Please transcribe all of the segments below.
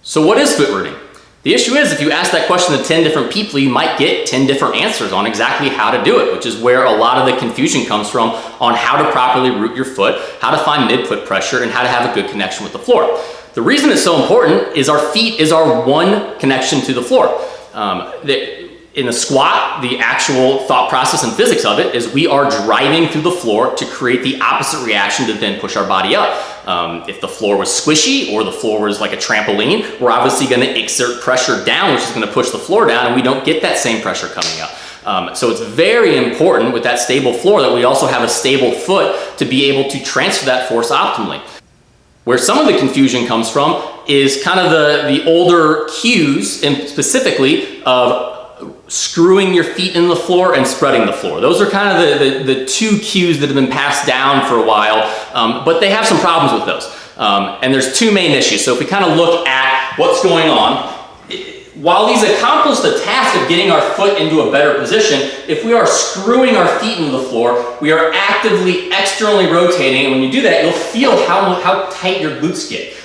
So what is foot rooting? The issue is if you ask that question to 10 different people, you might get 10 different answers on exactly how to do it, which is where a lot of the confusion comes from on how to properly root your foot, how to find midfoot pressure, and how to have a good connection with the floor. The reason it's so important is our feet is our one connection to the floor. In a squat, the actual thought process and physics of it is we are driving through the floor to create the opposite reaction to then push our body up. If the floor was squishy or the floor was like a trampoline, we're obviously going to exert pressure down, which is going to push the floor down, and we don't get that same pressure coming up. So it's very important with that stable floor that we also have a stable foot to be able to transfer that force optimally. Where some of the confusion comes from is kind of the older cues, and specifically of screwing your feet in the floor and spreading the floor. Those are kind of the two cues that have been passed down for a while, but they have some problems with those. And there's two main issues. So if we kind of look at what's going on, while these accomplish the task of getting our foot into a better position, if we are screwing our feet into the floor, we are actively externally rotating, and when you do that, you'll feel how tight your glutes get.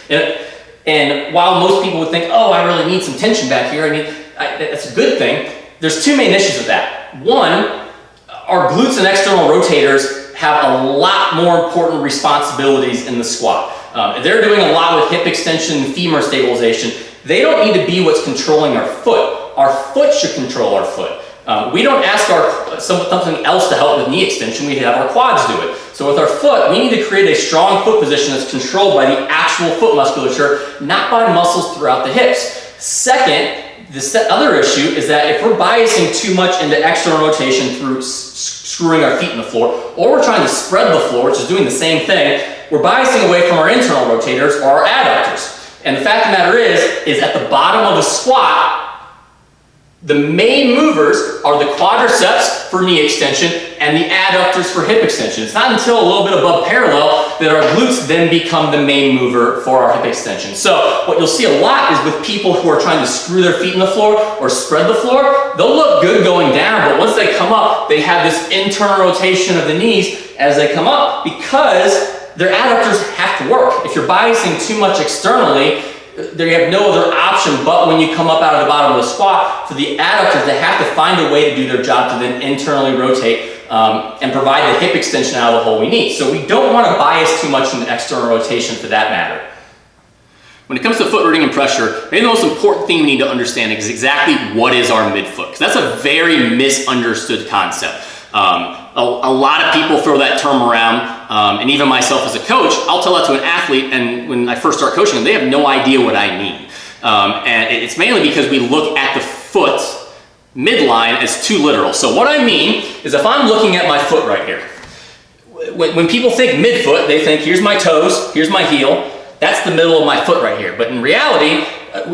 And while most people would think, oh, I really need some tension back here, I mean, that's a good thing. There's two main issues with that. One, our glutes and external rotators have a lot more important responsibilities in the squat. They're doing a lot with hip extension and femur stabilization. They don't need to be what's controlling our foot. Our foot should control our foot. We don't ask something else to help with knee extension. We have our quads do it. So with our foot, we need to create a strong foot position that's controlled by the actual foot musculature, not by muscles throughout the hips. Second, the other issue is that if we're biasing too much into external rotation through screwing our feet in the floor, or we're trying to spread the floor, which is doing the same thing, we're biasing away from our internal rotators or our adductors. And the fact of the matter is at the bottom of a squat, the main movers are the quadriceps for knee extension and the adductors for hip extension. It's not until a little bit above parallel that our glutes then become the main mover for our hip extension. So what you'll see a lot is with people who are trying to screw their feet in the floor or spread the floor, they'll look good going down, but once they come up, they have this internal rotation of the knees as they come up because their adductors have to work. If you're biasing too much externally, there you have no other option but when you come up out of the bottom of the squat for the adductors to have to find a way to do their job to then internally rotate and provide the hip extension out of the hole we need. So we don't want to bias too much in the external rotation for that matter. When it comes to foot rooting and pressure, maybe the most important thing we need to understand is exactly what is our midfoot, because that's a very misunderstood concept. A lot of people throw that term around, and even myself as a coach, I'll tell that to an athlete, and when I first start coaching them, they have no idea what I mean. And it's mainly because we look at the foot midline as too literal. So what I mean is if I'm looking at my foot right here, when people think midfoot, they think here's my toes, here's my heel, that's the middle of my foot right here. But in reality,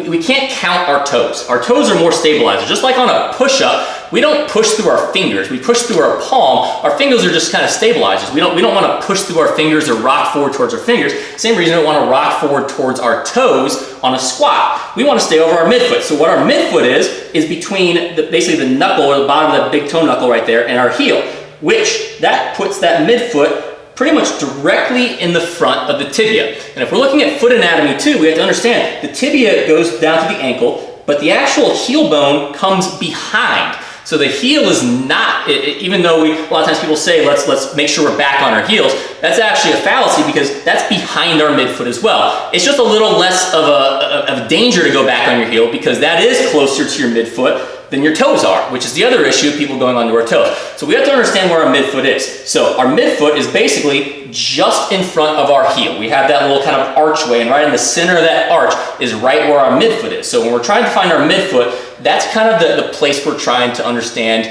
we can't count our toes. Our toes are more stabilizers. Just like on a push-up, we don't push through our fingers. We push through our palm. Our fingers are just kind of stabilizers. We don't want to push through our fingers or rock forward towards our fingers. Same reason we don't want to rock forward towards our toes on a squat. We want to stay over our midfoot. So what our midfoot is between basically the knuckle or the bottom of that big toe knuckle right there and our heel, which that puts that midfoot pretty much directly in the front of the tibia. And if we're looking at foot anatomy too, we have to understand the tibia goes down to the ankle, but the actual heel bone comes behind. So the heel is not, even though a lot of times people say, let's make sure we're back on our heels, that's actually a fallacy because that's behind our midfoot as well. It's just a little less of a danger to go back on your heel because that is closer to your midfoot than your toes are, which is the other issue of people going onto our toes. So we have to understand where our midfoot is. So our midfoot is basically just in front of our heel. We have that little kind of archway, and right in the center of that arch is right where our midfoot is. So when we're trying to find our midfoot, that's kind of the place we're trying to understand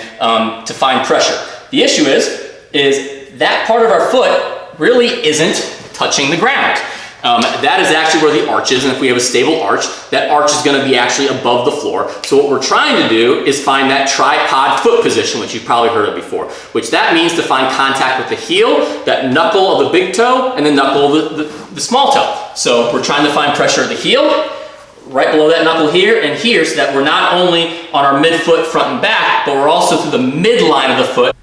to find pressure. The issue is that part of our foot really isn't touching the ground. That is actually where the arch is, and if we have a stable arch, that arch is going to be actually above the floor. So what we're trying to do is find that tripod foot position, which you've probably heard of before, which that means to find contact with the heel, that knuckle of the big toe, and the knuckle of the small toe. So we're trying to find pressure at the heel, right below that knuckle here and here, so that we're not only on our midfoot front and back, but we're also through the midline of the foot.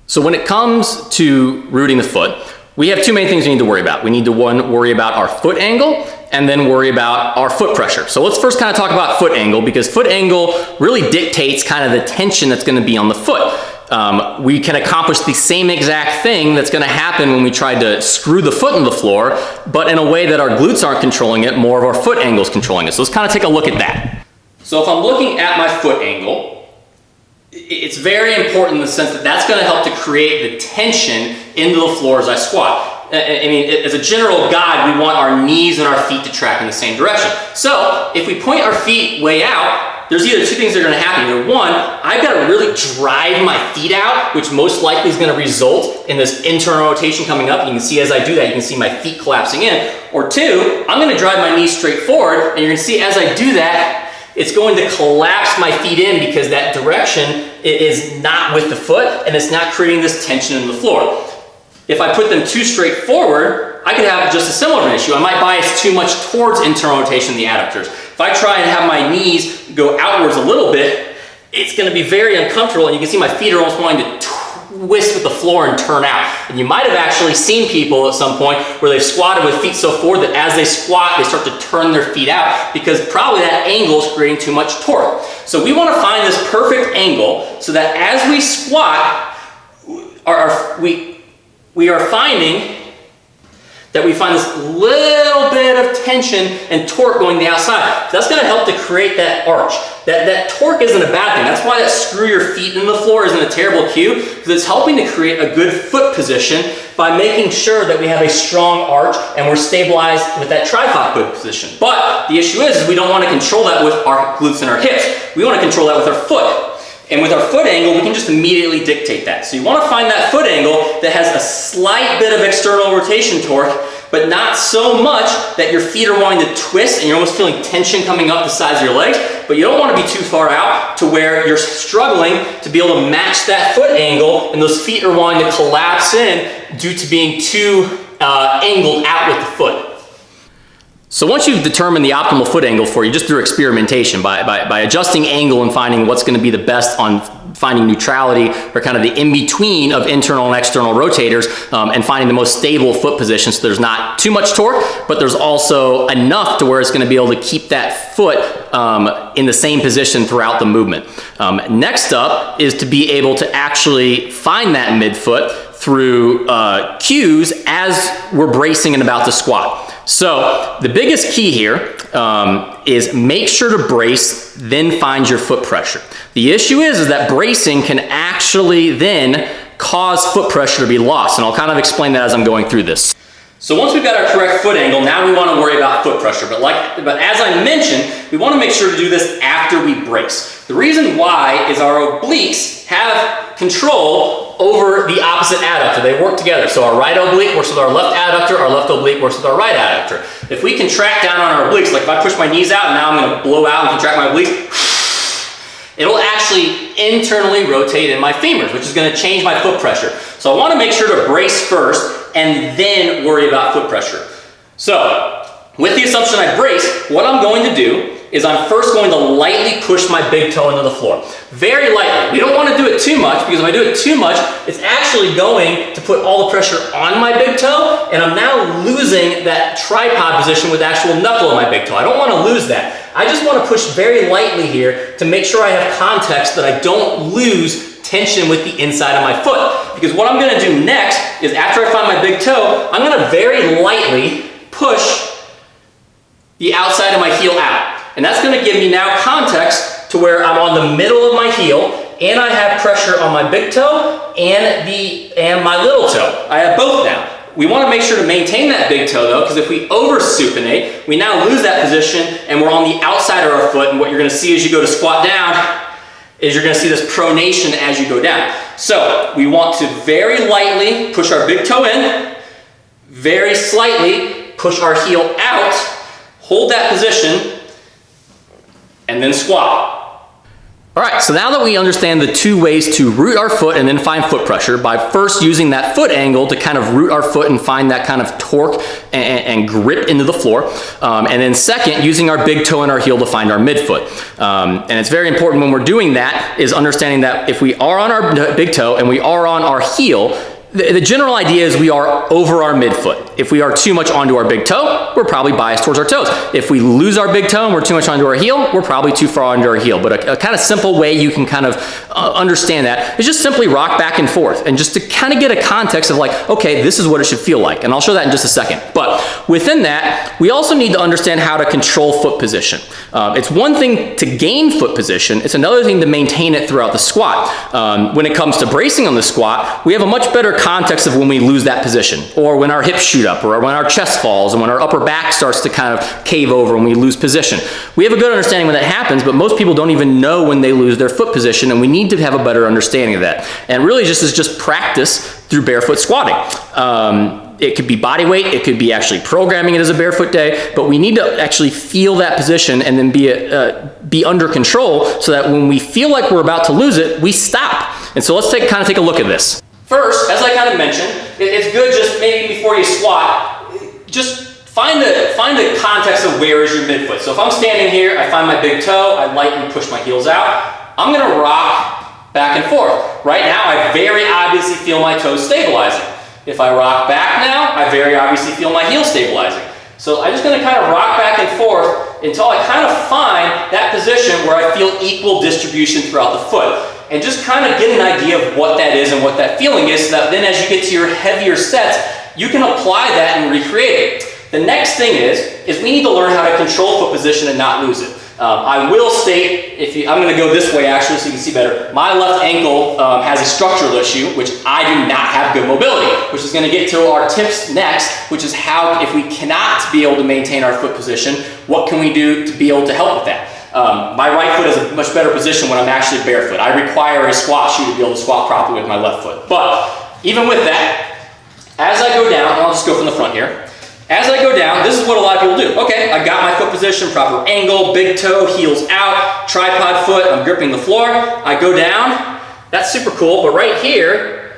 So when it comes to rooting the foot, we have two main things we need to worry about. We need to, one, worry about our foot angle, and then worry about our foot pressure. So let's first kind of talk about foot angle, because foot angle really dictates kind of the tension that's going to be on the foot. We can accomplish the same exact thing that's going to happen when we try to screw the foot in the floor, but in a way that our glutes aren't controlling it, more of our foot angle is controlling it. So let's kind of take a look at that. So if I'm looking at my foot angle, it's very important in the sense that that's going to help to create the tension into the floor as I squat. I mean, as a general guide, we want our knees and our feet to track in the same direction. So if we point our feet way out, there's either two things that are going to happen. Either one, I've got to really drive my feet out, which most likely is going to result in this internal rotation coming up. You can see as I do that, you can see my feet collapsing in. Or two, I'm going to drive my knees straight forward, and you're going to see as I do that, it's going to collapse my feet in because that direction is not with the foot, and it's not creating this tension in the floor. If I put them too straight forward, I could have just a similar issue. I might bias too much towards internal rotation in the adductors. If I try and have my knees go outwards a little bit, it's going to be very uncomfortable, and you can see my feet are almost wanting to twist with the floor and turn out. And you might have actually seen people at some point where they've squatted with feet so forward that as they squat, they start to turn their feet out because probably that angle is creating too much torque. So we want to find this perfect angle so that as we squat, we are finding that we find this little bit of tension and torque going the outside. That's going to help to create that arch. That torque isn't a bad thing. That's why that screw your feet in the floor isn't a terrible cue, because it's helping to create a good foot position by making sure that we have a strong arch and we're stabilized with that tripod foot position. But the issue is we don't want to control that with our glutes and our hips. We want to control that with our foot. And with our foot angle, we can just immediately dictate that. So you want to find that foot angle that has a slight bit of external rotation torque, but not so much that your feet are wanting to twist and you're almost feeling tension coming up the sides of your legs, but you don't want to be too far out to where you're struggling to be able to match that foot angle and those feet are wanting to collapse in due to being too angled out with the foot. So once you've determined the optimal foot angle for you, just through experimentation, by adjusting angle and finding what's going to be the best on finding neutrality or kind of the in-between of internal and external rotators, and finding the most stable foot position so there's not too much torque, but there's also enough to where it's going to be able to keep that foot in the same position throughout the movement. Next up is to be able to actually find that midfoot through cues as we're bracing and about to squat. So the biggest key here is make sure to brace, then find your foot pressure. The issue is that bracing can actually then cause foot pressure to be lost, and I'll kind of explain that as I'm going through this. So once we've got our correct foot angle, now we want to worry about foot pressure. But as I mentioned, we want to make sure to do this after we brace. The reason why is our obliques have control over the opposite adductor. They work together. So our right oblique works with our left adductor, our left oblique works with our right adductor. If we contract down on our obliques, like if I push my knees out and now I'm going to blow out and contract my obliques, it'll actually internally rotate in my femurs, which is going to change my foot pressure. So I want to make sure to brace first and then worry about foot pressure. So with the assumption I brace, what I'm going to do is I'm first going to lightly push my big toe into the floor. Very lightly. We don't want to do it too much, because if I do it too much, it's actually going to put all the pressure on my big toe, and I'm now losing that tripod position with the actual knuckle of my big toe. I don't want to lose that. I just want to push very lightly here to make sure I have context that I don't lose tension with the inside of my foot. Because what I'm going to do next is after I find my big toe, I'm going to very lightly push the outside of my heel out. And that's going to give me now context to where I'm on the middle of my heel and I have pressure on my big toe and my little toe. I have both now. We want to make sure to maintain that big toe though, because if we over supinate, we now lose that position and we're on the outside of our foot, and what you're going to see as you go to squat down is you're going to see this pronation as you go down. So we want to very lightly push our big toe in, very slightly push our heel out, hold that position, and then squat. All right, so now that we understand the two ways to root our foot and then find foot pressure, by first using that foot angle to kind of root our foot and find that kind of torque and grip into the floor, and then second, using our big toe and our heel to find our midfoot. And it's very important when we're doing that is understanding that if we are on our big toe and we are on our heel, The general idea is we are over our midfoot. If we are too much onto our big toe, we're probably biased towards our toes. If we lose our big toe and we're too much onto our heel, we're probably too far onto our heel. But a kind of simple way you can kind of understand that is just simply rock back and forth, and just to kind of get a context of like, okay, this is what it should feel like. And I'll show that in just a second. But within that, we also need to understand how to control foot position. It's one thing to gain foot position. It's another thing to maintain it throughout the squat. When it comes to bracing on the squat, we have a much better context of when we lose that position, or when our hips shoot up, or when our chest falls, and when our upper back starts to kind of cave over and we lose position. We have a good understanding when that happens, but most people don't even know when they lose their foot position, and we need to have a better understanding of that. And really just is just practice through barefoot squatting. It could be body weight, it could be actually programming it as a barefoot day, but we need to actually feel that position and then be under control so that when we feel like we're about to lose it, we stop. And so let's kind of take a look at this. First, as I kind of mentioned, it's good just maybe before you squat, just find the context of where is your midfoot. So if I'm standing here, I find my big toe, I lightly push my heels out, I'm gonna rock back and forth. Right now, I very obviously feel my toes stabilizing. If I rock back now, I very obviously feel my heel stabilizing. So I'm just gonna kind of rock back and forth until I kind of find that position where I feel equal distribution throughout the foot. And just kind of get an idea of what that is and what that feeling is, so that then as you get to your heavier sets, you can apply that and recreate it. The next thing is we need to learn how to control foot position and not lose it. I will state, I'm going to go this way actually so you can see better. My left ankle has a structural issue, which I do not have good mobility, which is going to get to our tips next, which is how, if we cannot be able to maintain our foot position, what can we do to be able to help with that? My right foot is a much better position when I'm actually barefoot. I require a squat shoe to be able to squat properly with my left foot. But even with that, as I go down, and I'll just go from the front here. As I go down, this is what a lot of people do. Okay, I got my foot position, proper angle, big toe, heels out, tripod foot, I'm gripping the floor. I go down, that's super cool, but right here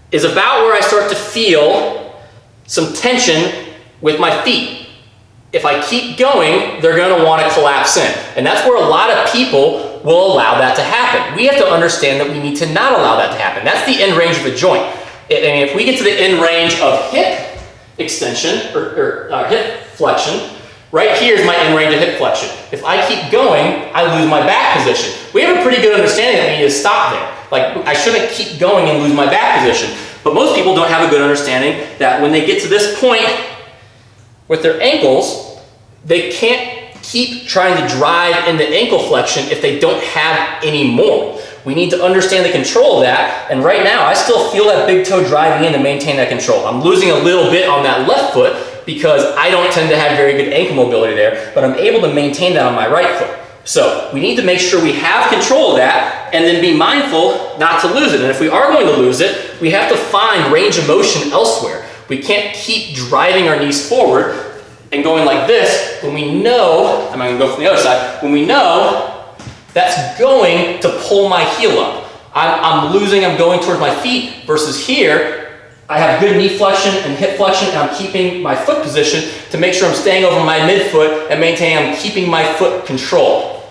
is about where I start to feel some tension with my feet. If I keep going, they're gonna wanna collapse in. And that's where a lot of people will allow that to happen. We have to understand that we need to not allow that to happen. That's the end range of a joint. And if we get to the end range of hip extension or hip flexion, right here is my end range of hip flexion. If I keep going, I lose my back position. We have a pretty good understanding that we need to stop there. Like, I shouldn't keep going and lose my back position. But most people don't have a good understanding that when they get to this point with their ankles, they can't keep trying to drive into ankle flexion if they don't have any more. We need to understand the control of that, and right now I still feel that big toe driving in to maintain that control. I'm losing a little bit on that left foot because I don't tend to have very good ankle mobility there, but I'm able to maintain that on my right foot. So we need to make sure we have control of that and then be mindful not to lose it. And if we are going to lose it, we have to find range of motion elsewhere. We can't keep driving our knees forward and going like this when we know, I'm going to go from the other side, when we know that's going to pull my heel up. I'm going towards my feet versus here, I have good knee flexion and hip flexion, and I'm keeping my foot position to make sure I'm staying over my midfoot and maintaining, I'm keeping my foot control.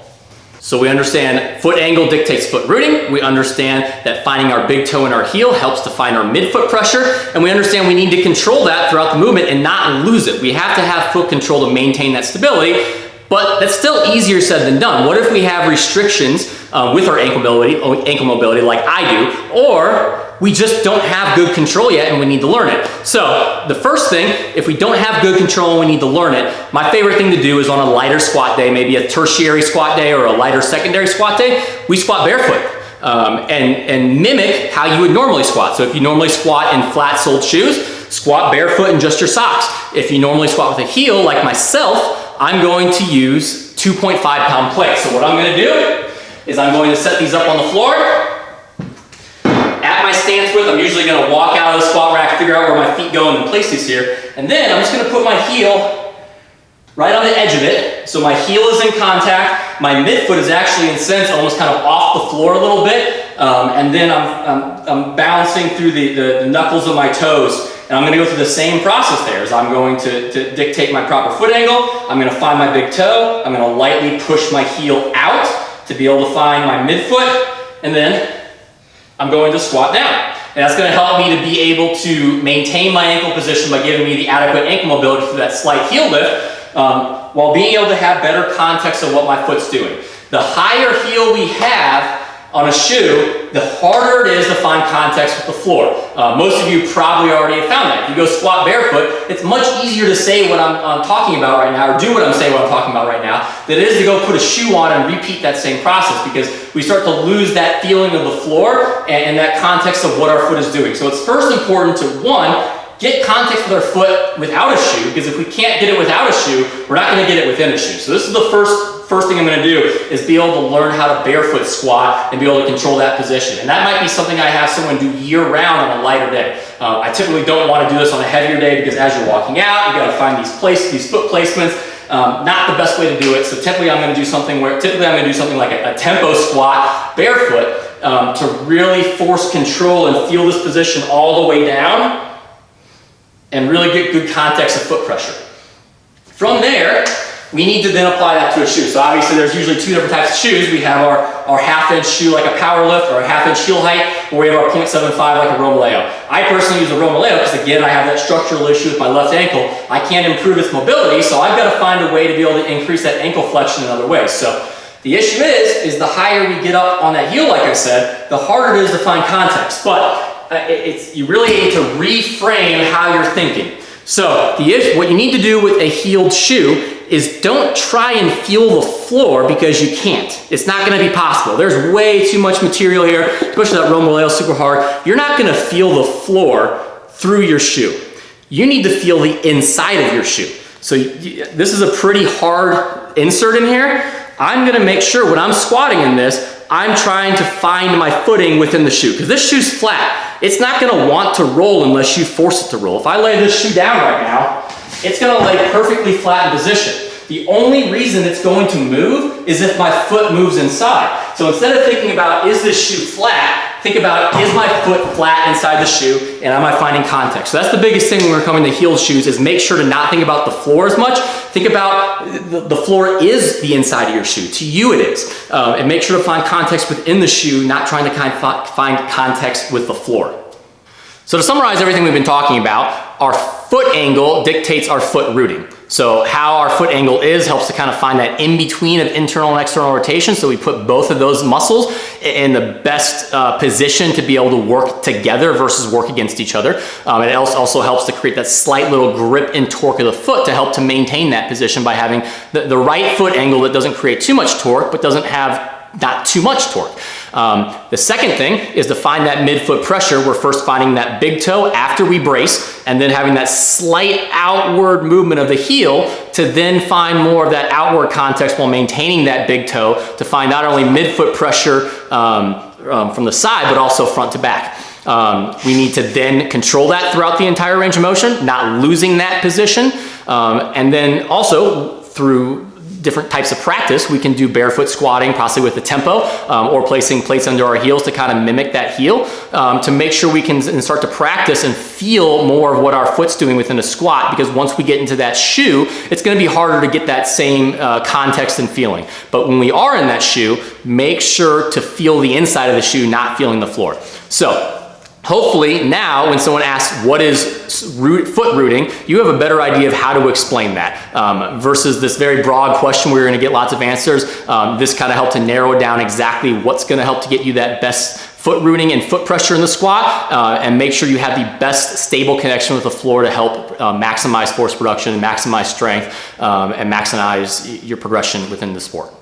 So we understand foot angle dictates foot rooting. We understand that finding our big toe and our heel helps to find our midfoot pressure. And we understand we need to control that throughout the movement and not lose it. We have to have foot control to maintain that stability. But that's still easier said than done. What if we have restrictions with our ankle mobility like I do, or we just don't have good control yet and we need to learn it? So the first thing, if we don't have good control and we need to learn it, my favorite thing to do is on a lighter squat day, maybe a tertiary squat day or a lighter secondary squat day, we squat barefoot. And mimic how you would normally squat. So if you normally squat in flat-soled shoes, squat barefoot in just your socks. If you normally squat with a heel, like myself, I'm going to use 2.5-pound plates. So what I'm going to do is I'm going to set these up on the floor. At my stance width, I'm usually going to walk out of the squat rack, figure out where my feet go, and then place these here. And then I'm just going to put my heel right on the edge of it. So my heel is in contact. My midfoot is actually, in a sense, almost kind of off the floor a little bit. And then I'm bouncing through the knuckles of my toes. And I'm going to go through the same process there. As I'm going to dictate my proper foot angle. I'm going to find my big toe. I'm going to lightly push my heel out to be able to find my midfoot. And then I'm going to squat down. And that's going to help me to be able to maintain my ankle position by giving me the adequate ankle mobility through that slight heel lift, while being able to have better context of what my foot's doing. The higher heel we have on a shoe, the harder it is to find context with the floor. Most of you probably already have found that. If you go squat barefoot, it's much easier to say what I'm talking about right now, or do what I'm saying what I'm talking about right now, than it is to go put a shoe on and repeat that same process, because we start to lose that feeling of the floor and that context of what our foot is doing. So it's first important to, one, get context with our foot without a shoe, because if we can't get it without a shoe, we're not going to get it within a shoe. So this is the first thing I'm going to do, is be able to learn how to barefoot squat and be able to control that position. And that might be something I have someone do year-round on a lighter day. I typically don't want to do this on a heavier day, because as you're walking out, you got to find these foot placements. Not the best way to do it. So typically I'm going to do something like a tempo squat barefoot, to really force control and feel this position all the way down and really get good context of foot pressure. From there, we need to then apply that to a shoe. So obviously there's usually two different types of shoes. We have our half-inch shoe like a power lift, or a half-inch heel height, or we have our 0.75 like a Romaleo. I personally use a Romaleo because, again, I have that structural issue with my left ankle. I can't improve its mobility, so I've got to find a way to be able to increase that ankle flexion in other ways. So the issue is the higher we get up on that heel, like I said, the harder it is to find context. But you really need to reframe how you're thinking. So what you need to do with a heeled shoe is don't try and feel the floor, because you can't. It's not going to be possible. There's way too much material here, especially that Romaleo super hard. You're not going to feel the floor through your shoe. You need to feel the inside of your shoe. So this is a pretty hard insert in here. I'm going to make sure when I'm squatting in this, I'm trying to find my footing within the shoe, because this shoe's flat. It's not going to want to roll unless you force it to roll. If I lay this shoe down right now, it's going to lay perfectly flat in position. The only reason it's going to move is if my foot moves inside. So instead of thinking about, is this shoe flat, think about, is my foot flat inside the shoe, and am I finding context? So that's the biggest thing when we're coming to heeled shoes, is make sure to not think about the floor as much. Think about the floor is the inside of your shoe. To you it is. And make sure to find context within the shoe, not trying to find context with the floor. So to summarize everything we've been talking about, our foot angle dictates our foot rooting. So how our foot angle is helps to kind of find that in between of internal and external rotation. So we put both of those muscles in the best position to be able to work together versus work against each other. It also helps to create that slight little grip and torque of the foot to help to maintain that position by having the right foot angle that doesn't create too much torque, but doesn't have not too much torque. The second thing is to find that midfoot pressure. We're first finding that big toe after we brace, and then having that slight outward movement of the heel to then find more of that outward context while maintaining that big toe to find not only midfoot pressure from the side, but also front to back. We need to then control that throughout the entire range of motion, not losing that position. And then also through different types of practice, we can do barefoot squatting, possibly with the tempo, or placing plates under our heels to kind of mimic that heel, to make sure we can start to practice and feel more of what our foot's doing within a squat, because once we get into that shoe, it's going to be harder to get that same context and feeling. But when we are in that shoe, make sure to feel the inside of the shoe, not feeling the floor. So hopefully now when someone asks what is foot rooting, you have a better idea of how to explain that, versus this very broad question where you're going to get lots of answers. This kind of helped to narrow down exactly what's going to help to get you that best foot rooting and foot pressure in the squat, and make sure you have the best stable connection with the floor to help maximize force production, maximize strength, and maximize your progression within the sport.